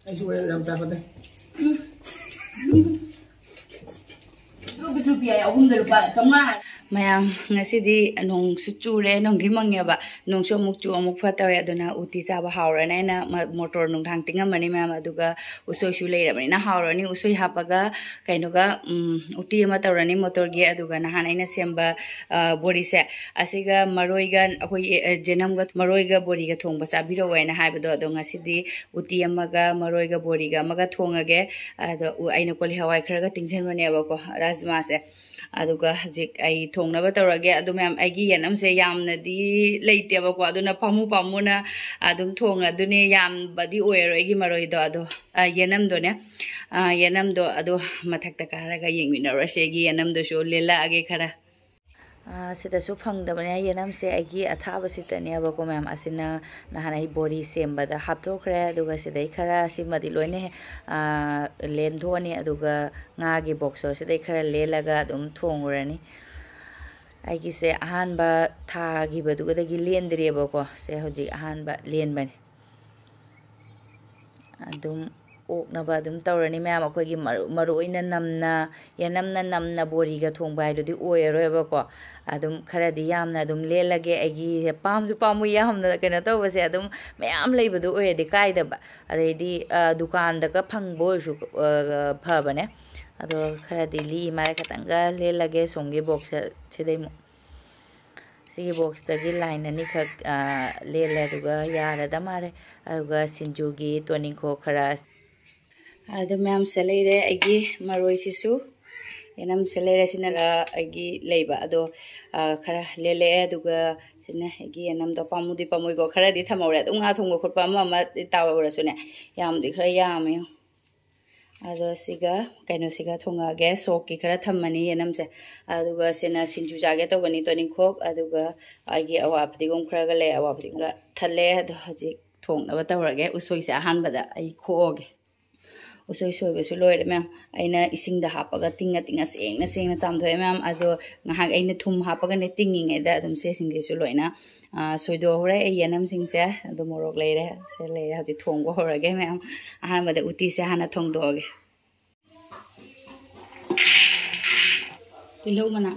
Anh chú em chặt vào đây. Mayam ngasidi nong suchure nong gimangya ba nong so mukchu amuk fatawe aduna uti chaba hawrana na motor nong thang tinga mani ma'am aduga usoi shu leirabani na hawrani usoi hapaga kainoga uti ama tawrani motor gi aduga na hanaina semba bori se asiga maroiga akoi jenam ga maroiga bori ga thongba chabiro waina haibado ado ngasidi uti amaga maroiga bori ga amaga thongage ado aina koli hawai kharaga tingsenmani abako rajma se aduga hajik ai thongnaba tawrage adu ma'am aigi yenam se yamnadi leiteba ko aduna pamu pamuna adum thonga dune yam badi oero igi maroi do adu yenam do ne yenam do adu mathakta karaga yengminaro se gi yenam do sho lela age khara sida su phangdabane yenam se aigi athaba sitani abako ma'am asina nahana bori sembada hapthokre aduga sidai khara simadi loine len thoni aduga nga gi boxo sidai khara lelaga dum thongurani aigi se ahanba tha gi baduga dagi lendri abako se hoji ahanba lenbani adum oknaba adum tawrani ma'am akogi maroina namna yenamna namna bori ga thongba haidodi oyeroy abako adum kharadi yamna adum lelage agi pamju pamu yamna kena tawbase adum mayam leibadu oyedi kaidaba adedi dukan da ka phangbo su phabane ado kharadi li mare khatanga lelage songi box sidai mo sigi box dagi line ani khak lele aduga yara da mare aduga sinju gi toning ko khara ado ma'am selere agi maroi sisu yenam selere sinara agi leiba ado khara lele aduga sina agi yenam do pamudi pamoi go khara di thamore adu nga thonggo khotpa ma tawra sune yam di khara yame ado siga kaino siga thonga ge sok ki khara thammani yenam se aduga sina sinju jage to bani to ning khok aduga agi awa phdi gom khara ga le awa phdi ga thale ado haji thongna ba tawrage usoi se ahan bada ai khoge usoi soi besu loire ma'am aina ising da hapaga tinga tinga sengna chamthoi ma'am ado ngahak aina thum hapaga ne tinging eda adum se singge su loina soido hore e yenam singse ado morok leire se leire haji thongbo horage ma'am ahan bada uti se hana thongdoge tilo mana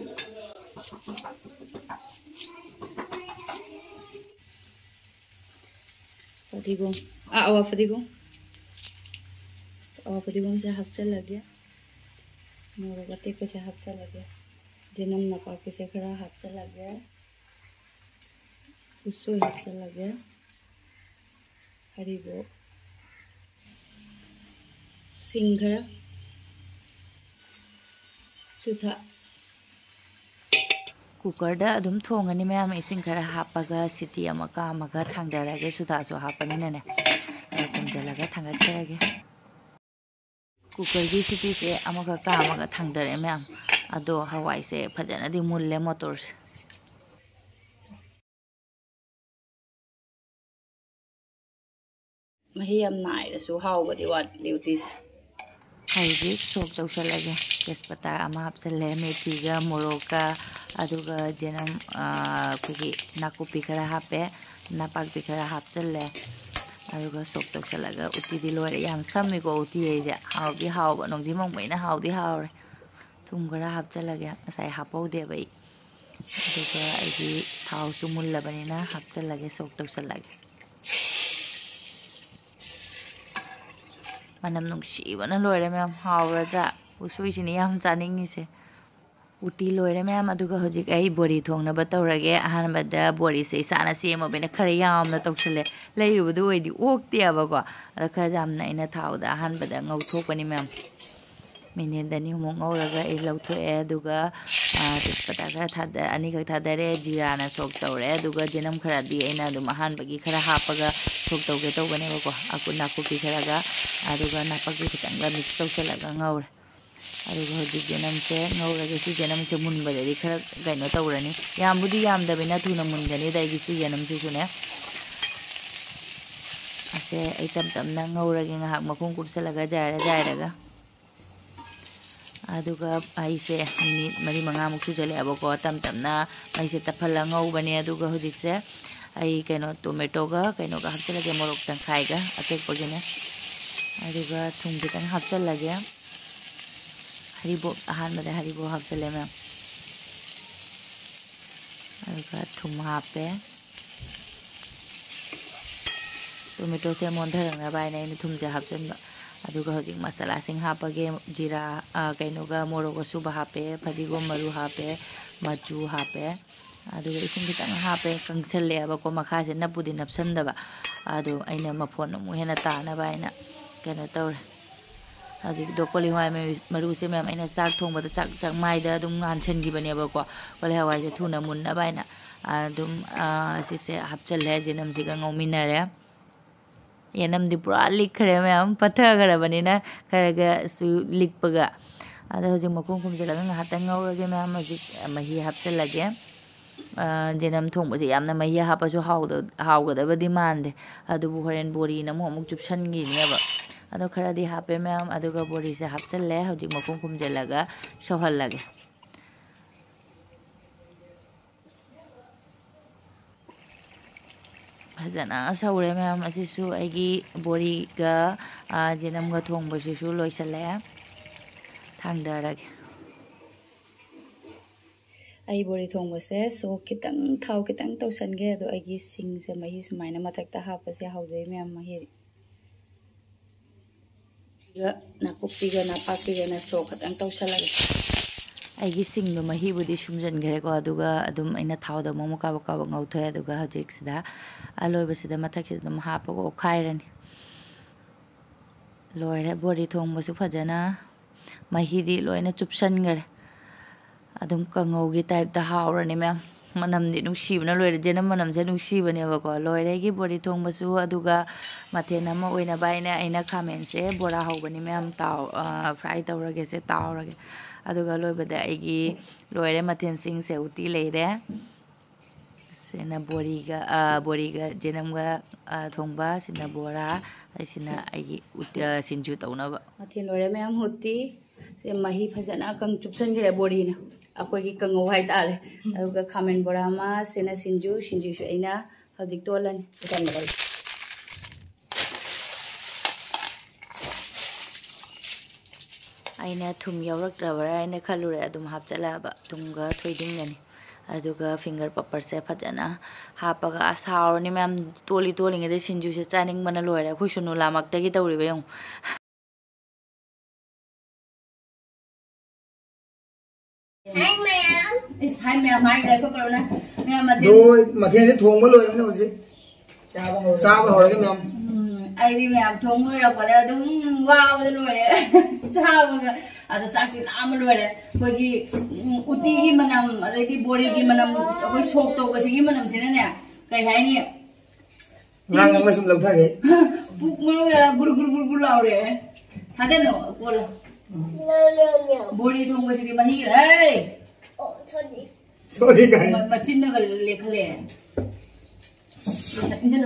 fadigum awa fadigum और परिगम से हफ्चा लग गया मोर गते पे से हफ्चा लग गया जनम नपा पे से खड़ा हफ्चा लग गया उसो हफ्चा लग गया हरिबो सिंघरा सुथा कुकर दा अदुम थोंगनी मैम इसिंग खरा हापगा सिटी अमका अमगा थांगदरागे सुथा सो हापनी ने कुंजलागा थांगदरागे कुकर की सिटी से अमगा का अमगा थांगदरे मैम अदो हवाई से फजना दी मुल्ले मोटर्स मही हम नाइरसु हाउबदी वाटली उतिस हाइजी सोक तौसलगे तेजपत्ता अमा हापसले मेथीगा मोरोका अदुगा जेनम कुकी नाकुपी खरा हापे नापाकपी खरा हापसले अदुगा सोक तौसलगा उती दी लोरे याम सम्मिको उती एजे हाउदी हाउबा नोंदी मंगमैना हाउदी हाउरे थुम खरा हापसलगे असai हापौदे बै अदुगा आइदी थाउ सुमुल्लबनिना हापसलगे सोक तौसलगे मनम नुंगसीबना लोरे मैम हाउरजा उसुइसिनी याम चानिंगिसे उटी लोरे मैम अदुगा हजिक आई बोरी थोंगनबा तौरगे अहानबदा बोरी से इसाना सेमबेना खरा यामना तौसले लेरुबदु ओइदी ओक्तेबको अदा खरा जामना इना थाउदा अहानबदा ngौथोकपनि मैम मिनिट दनी हुमो ngौरगा ए लौथोए अदुगा तेजपत्ता खरा थादा अनि खक थादरे जीराना सोक तौरे अदुगा जेनम खरा दी इना दुम अहानबगी खरा हापगा सोक तौगे तौबनेबको aku nakupi खरागा अदुगा नापगी खितंगा मिक्स तौसलगा ngौरे अदुगा हजि जेनम से ngौरगे सि जेनम से मुनबदि खरा गाइनो तौरनी यामबुदि यामदबिना थुना मुनगनी दाइगि सि जेनम से सुने असे आई तम तमना ngौरगे ngahak makung kursalगा जायरगा अदुगा आइसे मिनिट मरी मंगा मुक्सु चले अबको तम तमना आइसे तफला ngौबनी अदुगा हजि से आई कैनो टोमेटो गा कैनो गा हपचलगे मोरक तंखाइगा अतेक पगेने अदुगा थुम खितंग हापचल्लगे हरिबो अहानबदे हरिबो हापचल्ले मैम अदुगा थुम हापे टोमेटो से मोंधरंगना बायना इन थुम से हापचनबा अदुगा हजिक मसाला सिंग हापगे जीरा कैनोगा मोरोगा सुबा हापे फदिगोम मरु हापे मचू हापे अदुगा इसिंग खितंग हापे कंगसल्लेबको मखासे नपुदि नपसंदबा अदु अइना मफोन मु हेना तानबा अइना कैनो तौरे हजिक दो कोली हवाई मरु से मैम अइना चाक थोंबदा चाक माइदा अदुम गानसनगिबनेबको कोली हवाई से थुना मुन्नबा अइना अदुम सिसे हापचल्ले जेनम सिगा ngौमिनरे yenam di pura likhre मैम पथगरबनिना खरगा सु लिखपगा अदा हजिक मकुम कुमजलगा ngahata ngौरगे मैम हजिक मही हापचल्लगे जेनम थोंबसे यामना मही हापसु हावगदबदि मानदे अदुबु होरेन बोरी नमु अमुक चुपसनगिनेबा अदो खरादि हापे मैम अदुगा बोरी से हापचल्ले हजिक मकुम कुमजलगा सोहल्लगे फजना सौरे मैम असिसु आइगी बोरीगा जेनमगा थोंबसिसु लोइसल्ले थांगदरगे आई बोरी थोंबसे सो खितंग थाव खितंग तौसनगे अदो आइगी सिंग से मही सुमाइना मथकता हापसे हाउजै मैम मही नाकुप्पीगा नापाक्पीगा ना सो खितंग तौसलगे आइगी सिंगदो महीबुदी सुमजनगरेको अदुगा अदुम अइना थावदा मोमो काबा काबा ngौथोय अदुगा हजिक सिदा अलोइबसिदा मथकसिदा दम हापगो ओखाइरनि लोइरे बोरी थोंबसु फजना महीदी लोइना चुपसनगरे अदुम कंगौगी टाइप दा हावरनि मैम मनमदि नुसीबना लोइरे जेनम मनमसे नुसीबनेबको लोइरेगी बोरी थोंबसु अदुगा मथेन अमा ओइना बाइना अइना खामेनसे बोरा हौबनि मैम ताव फ्राई तौरगे से तावरगे अदुगा लोइबदा आइगी लोइरे मथेन सिंग से उती लेरे सेना बोरीगा जेनमगा थोंबा सिना बोरा सिना आइगी सिंजु तौनबा मथेन लोइरे मैम उती से मही फजना कंग चुपसनगरे बोरीना अखोगी कंगौ हाय तारे अदुगा खामेन बोरा मा सेना सिंजु सु अइना हजिक तोलनि तनबल अइना थुम यौरक्तबरा अइना खलुरे अदुम हापचलाबा थुमगा थोइदिंगनि अदुगा फिंगर पपर से फजना हापगा असावरनि मैम तोली तोलिंगदे सिंजु से चानिंग बना लोइरे अखोइ सुनु लामक्तगी तौरिबे यौ हाय मैम इस हाय मैम हाय देखो करो ना मैम दो मथे से थोंबा लोइरे ना उसे चाबा होरगे मैम आइदी मैम थोंग लोइरपले अदुम वाव लोइरे चाबगा अदा चाकि लाम लोइरे कोगी उती की मनम अदगी बोरी की मनम कोई सोक तो बसिगी मनम सेने ने कई हाइनी ngang ngang sum lau thage puk mo la gur gur gur gur laure thade no bola no bori thong basi ki mahi hey oh sorry guys machin na lekhale injal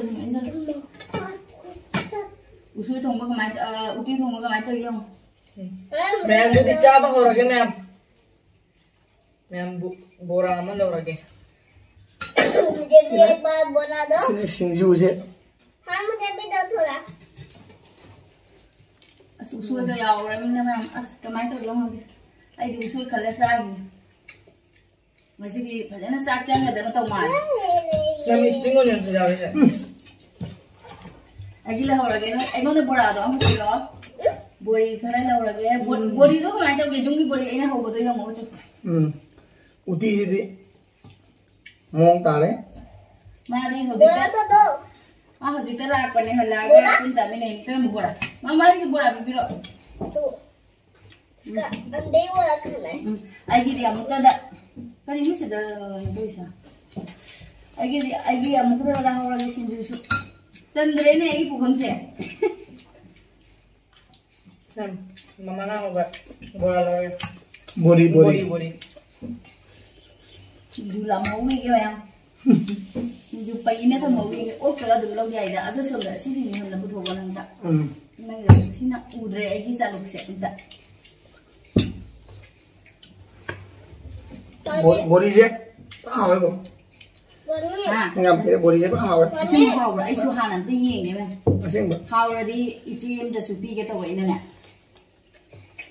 usoi thong ba kamai uti thong ba kamai to yong ma'am मुझे चाबा हो रहा है ma'am बोरा में लो रखे मुझे भी एक बार बोला दो सिंजू से हाँ मुझे भी दो थोड़ा उसुई तो यावरे में मैम अस कमाई तो लोग होंगे आई भी उसुई खले सागी वैसे भी भले ना साग चांग है तो मार मैम स्प्रिंग ओनियन से जावे है अगला हो रहा है ना एक और बोरा दो हम बोलो बोरी खरा लौरगे बोरी दो कमाई तो गेजुंगी बोरी एना होबदो यमो च उती सिदि मोंग ताले मारी होदि तो आ होदि करा पने हलागे कुन जामे नै करम बोरा मामारी की बोरा बिबिरो तो अंदे बोरा खाना आगी दि अमुका दा करी नि से द दोइसा आगी अमुका दा होरगे सिंजुसु चंद्रे ने आगी पुखम से मम्मा ना होगा बोरा लोगे बोरी जुला मौगी के याम जु पईने तो मौगी के ओ कला दुम लोग याइदा अदो सोला सिसि नि हमला बुथोबा नंदा नंग सिना उद्रे आगी चालुक से दा बोरी जे आ होगो ngam cái bồ đi có hào đấy. Xin hào rồi, anh su hàn làm tự nhiên đấy mà. Xin bồ. Hào rồi đi, chị emจะสุปีcái tàu vậy nè.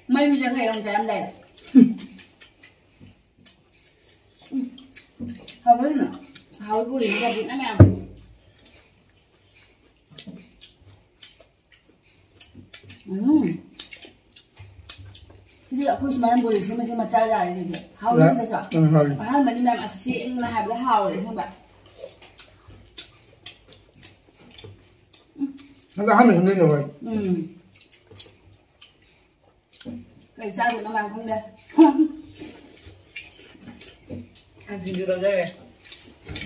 Mấy bây giờ thầy ông trả làm đây. Hào đấy mà, hào bồ đi ra đi nè mẹ. Jadi aku semalam boleh sih macam cara ni saja. Hau ni saja. Hal mana memang asyik nak habis hau ni sampai. Nó hám mình không rồi. Cái cha của nó mang không đây. Anh Sinju đâu đây?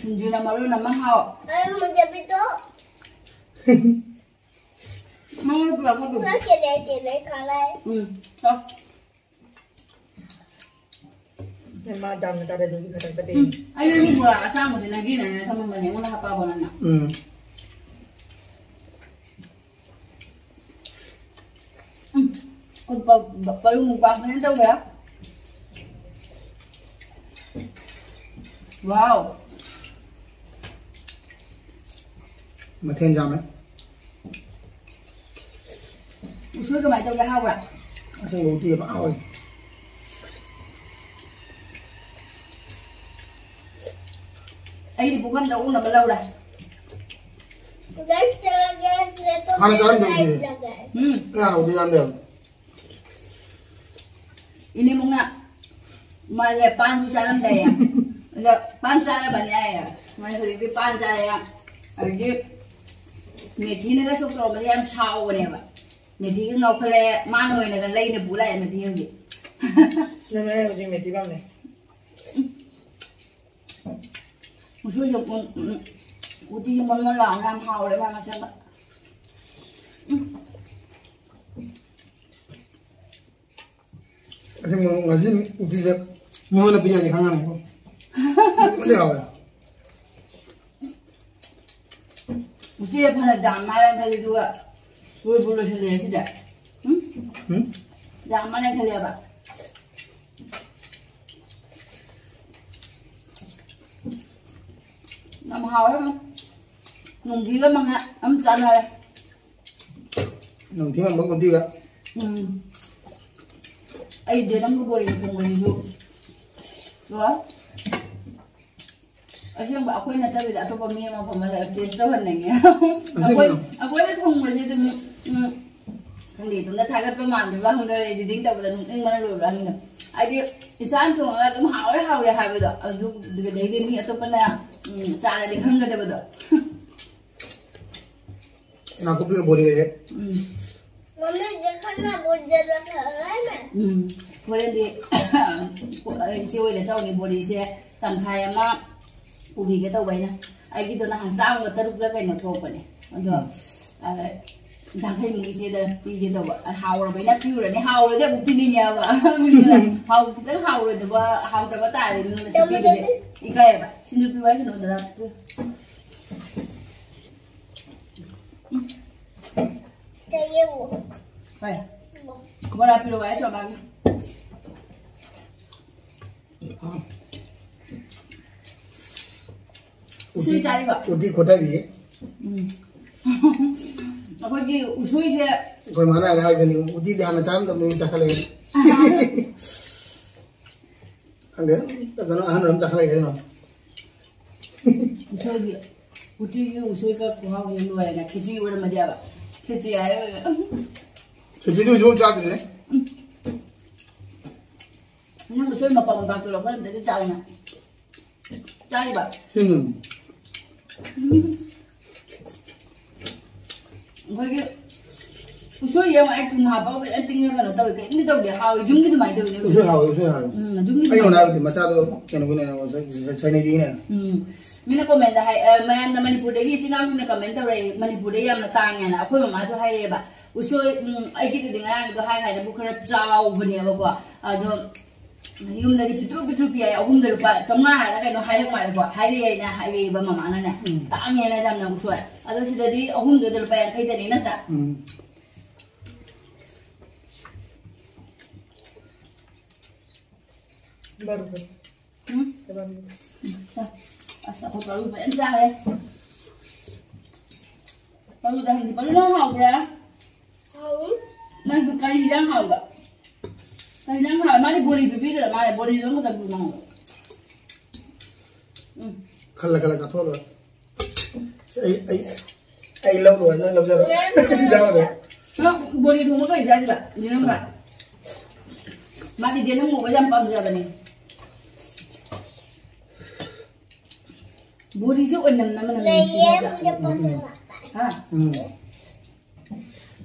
Sinju nama lu nama hau. Ano macam itu? Mana pula kau tu? Nak kedai kalai. Tahu. Memang jam kita ada dulu kita tadi. Ayo ni pula asam mesti lagi ni sama mana mana apa apa nak. Kau perlu mukbang ni tahu tak? Wow. Mà thêm jam ấy. Usoi cái máy tao ra hao rồi. Xin bố tia bão rồi. Ấy thì bố con đâu là bao lâu rồi? Dah jalan tu. Mana jalan tu? Hmm. Cái nào đi ăn được? Ini muna male pan salam daya. Ada pan salam banyak ya. Mana sedikit pan salam. Jadi methi ni kan sok terus macam saw ni apa. Methi kan ngau kale mano ni kan lain ni bulai methi ni. Sebenarnya uji meti bang ni. Usoi yang Utti yang mana lang nam hao le macam apa. Xin ngasih Utti je. Mau nak pergi di kangen ni. Mana awak? Utti yang pernah jam malam kali juga. Dua puluh sendiri sudah. Jam malam kali apa? Nam hao lắm. Nung gì lắm mà âm chăn này. Nung tiếng Bố Utti cả. Ai giờ năm cái Bori không có gì rồi. Ở trong bảo quên là ta bị đã cho bơm mà phòng mà lại test đâu hơn này nghe. Ở quên cái thùng mà gì thì không đi chúng ta thay cái bơm màn thì vào không đây thì tính đâu là nhưng mà nó rồi là như ai biết isan thùng là cũng hao đấy hai bây giờ ở chỗ cái đấy đi mi ở chỗ bên này cha là đi khăng cái đấy bây giờ. Nào cũng biết Bori vậy. Mama jangan nak berjalan kalai mah. Bori đi chiều để cho người Bori xe tầm khai mà ubi cái tàu bay nè. Ai biết tôi là hàng sang người ta lúc đó cái nó thô phải nè. Rồi chẳng thấy mình xe đây đi cái tàu hao rồi bay nè piu rồi nè hao rồi đấy một tin đi nhà mà hao tới hao rồi thì hao rồi bắt tay thì nó sẽ đi đấy. Đi cái vậy. Xin được piu ấy nó được đâu. Saya bu. Vậy. Có bao nhiêu vậy cho bạn? Usoi cari pak. Utti kota di. Apa je usoi saya. Kau mana ada hal ni? Utti dah nak cakap tak boleh cakap lagi. Angge, tak kena ahan cakap lagi no. Usoi dia. Utti ke usoi ke khuhao yang luar ni. Kecil orang macam apa? Kecil aja. Kecil tu usoi cakap ni. Nang usoi mapang batu lah, kan tadi cakap na. Cari pak. Vậy usoi yang ai thùng hộp bao anh tinh cái nó tao cái đi tao để hao dùng cái máy tao này. Usoi hao. Dùng cái. Ayo nak masa tu kena guna saya ni ni. Mina comment hai man na Manipur degi sinaw mina comment re Manipur de yam na tanga na akhoi mama so hai re ba usoi ai ki de ngarang do hai na bukhara chau bani ba ko ado yum da pitru pi ai ahum da rupa chamma ha ra kai no hai re ma re ko hai re na hai re ba mama na tanga na jam na usoi ado sidadi ahum da rupa yang kai da ni na ta Baru. Asa ko baru pa yan deh. Baru dah hindi baru lang hao bra. Hao? Mas kali lang hao ba. Kali lang hao mali bori bibi dala mali bori dong ko tabu mang. Khala khala ka thol ai lâu rồi nó lâu rồi sao rồi Nó bori thùng có cái gì ba? Ni nang ba. Mali je nang mo ba jam pam ja ba ni. Bori sih orang nama Này sih em ada. udah pernah makan. Ha.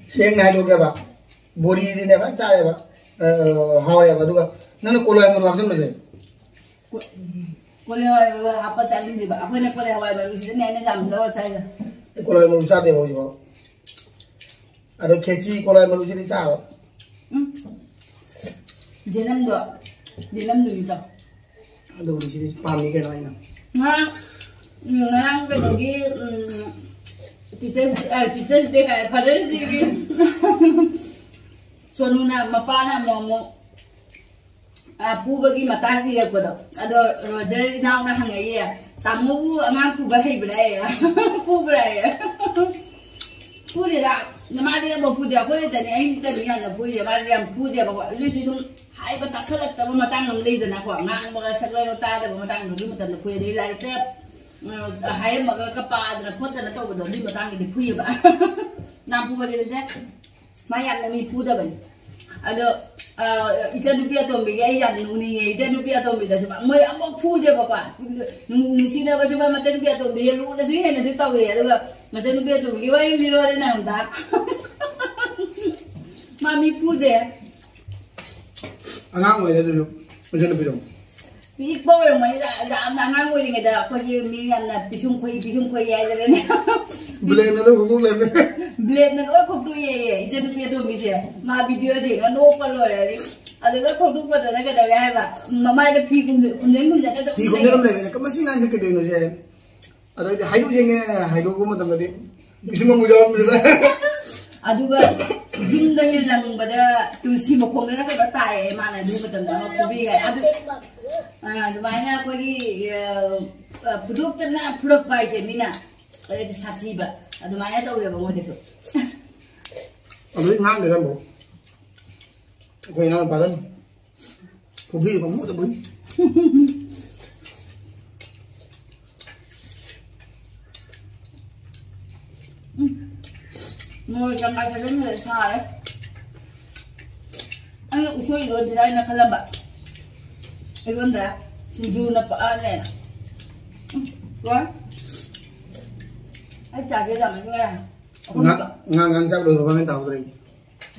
Siang naik juga pak Bori ini nih pak cah ya pak hawa ya pak juga nana kolai mau macam mana sih Boleh apa cari ni ba? Apa nak boleh awal baru sih ni ni jam dah cari. kolai mau cah deh pak ada keci kolai mau jadi cah pak Jenam tu ni cak. ada di sini pami kan lainnya Ngarang ke lagi teachers deh kayak fathers deh gitu. Sonuna mapana mau pu bagi mata dia kodo. Ada Roger nang na hangai ya. Tamu angan pu bahai berai ya. Pu berai ya. Pu dia dah. Nama dia mau pu dia. Pu dia tadi ini tadi yang pu dia. Baru yang pu dia bawa. Lu tu hai betas selek. Tapi matang nam lei dan aku ngang bagai selek nota ada matang dulu matan pu dia lari tep. Hai maga kapad na kota na to bodo di matang di pu ba. Nam pu bagi dia. Mayak nami pu dah ban. Ada ikan rupiah tombi gaya yang nuni ikan rupiah tombi dah cuma moi ambok pu dia bapa. Nungsi dah cuma macam rupiah tombi yang lu dah sih ni sih tahu ya. Ada macam rupiah tombi gaya yang liru ada nak tak. Mami pu dia. angang ngồi đây được macam mana pisum Pilih bawa yang mana dah angan ngoi dengan dah kau je minyak na pisum koi ya jadi ni. beli nana hukum lem Blade na oi kau tu ye ikan rupiah tombi sih. Ma video je kan open loh ni. Ada lo kau tu pada nak ada dah apa. Mama ada pi kunjung jadi. di hukum dalam lem kan masih nganjek ke dulu sih ada di hayu jengnya hayu hukum macam tadi pisum mau jawab dulu Aduga jim dah hilang pada tulsi mokong na kaya tayo mana di betul na kubi kaya adu mana aku ni produk terna produk pai se mina kaya itu saksi ba adu mana tahu ya bang itu ada ngang dengan bu kau yang badan kopi kamu tu bu Mau jangan kalian ni sahara. Ang usoi lo jirai na kalamba. Ilwan dah Sinju na paane. Right? Ay jaga zaman ni lah. ngang cak dulu kau tahu tadi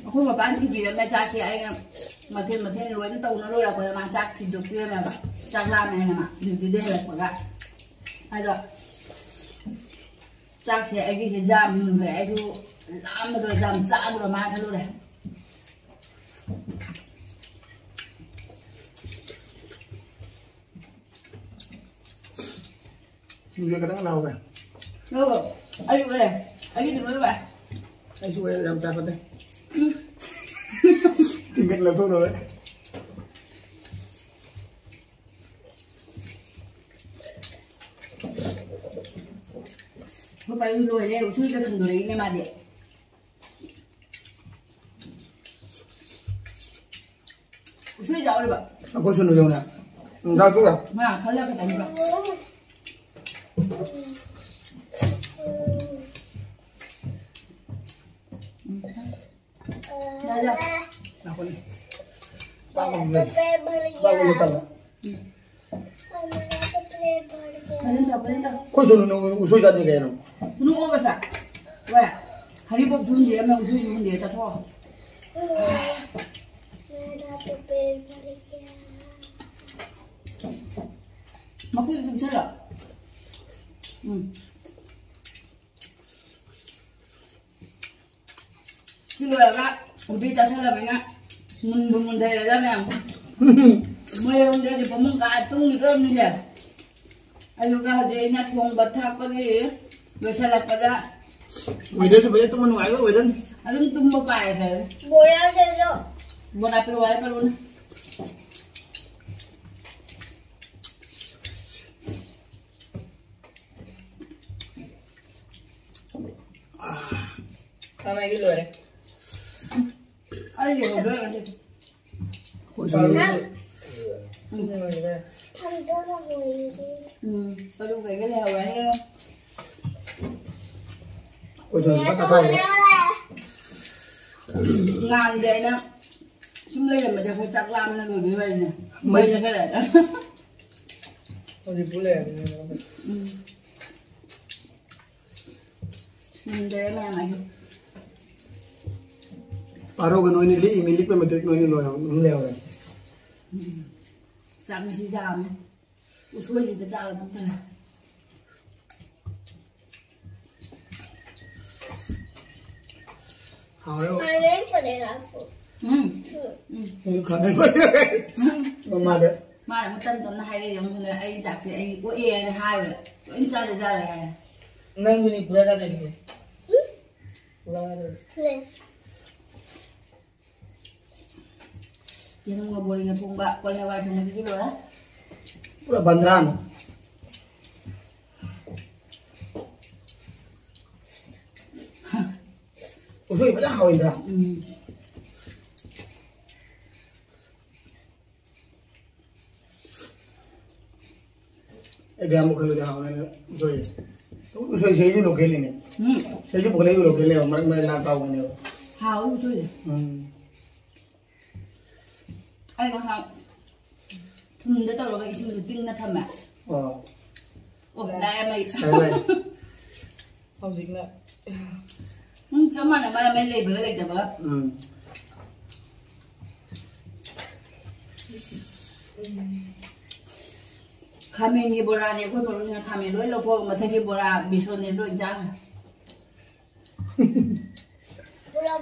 Aku bapak ni bila macam cak ay makin lo ni tahu nalo lah kalau macam cak hidup dia macam cak lama ni mah hidup dia lah pada. Ada cak si ay kisi jam berai tu lama tu jam cak tu ramai kalau dah. Sinju kadang kenal apa Loh, ayo boleh, ayo dulu boleh. ai suai jam cak deh tinggal lah tu loh Aku paling dulu deh, usui ke kenduri ini mah deh. Usui jauh deh, aku sunu jauh nak enggak tu lah Nah, kalau kita ni, dah jauh. aku ni bangun dulu Pakai balik bangun dulu tak Kalian siapa yang dah? kau sunu usui jadi kaya no Penuh apa sah? Wah, hari pop sun je, memang usui sun je, tak tahu. Maku itu bisa tak? Kilo lah kak, udah jasa lah banyak. Mun dari dalam yang, mau yang dari pemuka atung di dalam ni dia. Ayo kah dia ingat uang batak pagi, bersalah pada. wedan sebanyak tu menu ayo wedan Alun tumba pa eh. Bora dulu. Bona pero ay pero Sama lagi luar. Ay, yo, luego así. Pues Tahu yo juga. Pero que le hago ahí. pues yo bắt tay đấy. Ngàn đấy nè. Chúng đây là mà cho chắc làm nó rồi vậy nè. Mấy cho cái này. Oh di boleh. Đấy mẹ mày. Paro cái nồi này li, mình li pe mệt nồi này lôi không leo rồi. Sáng gì làm. Usoi gì ta chào cũng thế. Hào đâu. Hai đến của đây là Khá đấy vậy. Mà đấy. Mà một tân tầm hai đây giống như anh giặc thì anh có e hai rồi. Anh sao để ra rồi. Nang ni pura dah ni. Pura dah. lên. Yang mau Bori yang thongba boleh awak dengan situ lah. Pura bandran. Usoi pada hao indra. Dia mau kalau dia hao ni usoi. Usoi saya juga lokal ni. Saya juga boleh lokal ni. Mereka nak tahu ni. Hao usoi. Ai còn học để tao rồi xin được kinh nó thầm à ồ đây em mày Kau sih nak. cho mà là mày lấy bữa lấy được bữa kami ni Bora ni aku baru nak kami dulu lepas mata ni Bora bisu ni dulu jangan Bola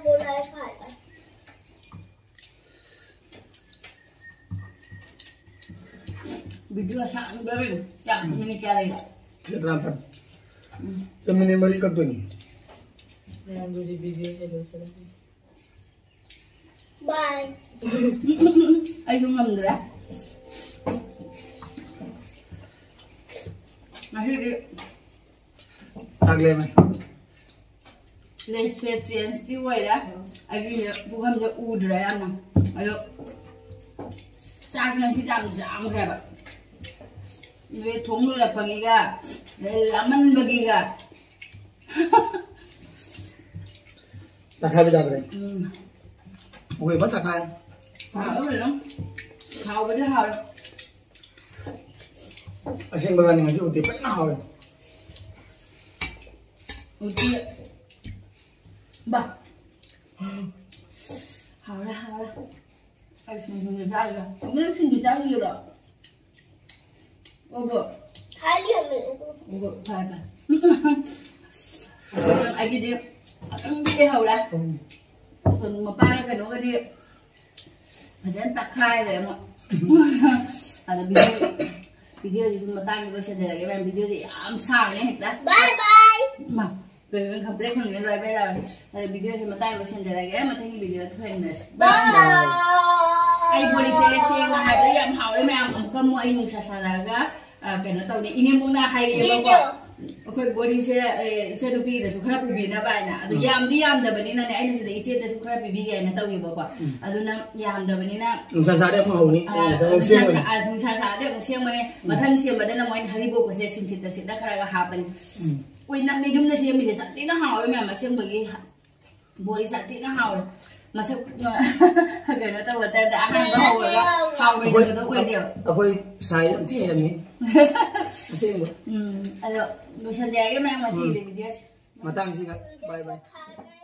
khai. video sáng berapa chẳng mình kia đây Kita terampan. Kita minimal ikat tu ni. Yang tu di video saya lupa. Bye. ai cũng ngầm rồi đấy mà khi đi Tagle mai. lấy xe chén tiêu vậy đó ai đi bu không được u rồi anh nè ayo sáng nay chỉ làm giảm rồi bạn người thùng là bagi ga langbagi ga Takai beja tu. Oi, buat takai. hao rồi không hao với hao rồi Asyik berani masih uti pernah hao. Utti ba hao ra ai xin được ra rồi không biết xin được ra gì rồi ô vợ Thái liền mình. vợ phải mà ai đi đi anh đi hầu ra phần mà ba cái nó cái đi phải đến tắc khai rồi mà ada video di semua tang terus ada lagi main video di amsang nih dah Bye bye. mà về mình complete không những rồi bây giờ ada video semua tang terus ada lagi mà thấy video itu famous Bye. ai Bori saya nggak ada yang hao đấy mà kamu ai mung sasaraga cái nó tàu này ini mung na hai dia bawa okay Bori saya cerupi dah suka pubi na bay na adu yam dah bani na ai nasi dah icet dah suka pubi gaya na tahu ya bawa adu na yam dah bani na Nusa sade pun hao ni. Sasa dia mung siang mana matang siang badan na main haribo ko saya sincit dah sidak karaga happen oi nak ni jum na siang bisa sati na hao memang siang bagi Bori sati na hao masuk cái nó tao ta đã ăn bao rồi đó hao bây giờ tôi quên điều Aku saya nanti yang ni. Asyik. alo bây giờ cái mang mà gì để video Matang sih kak. Bye bye. Khai.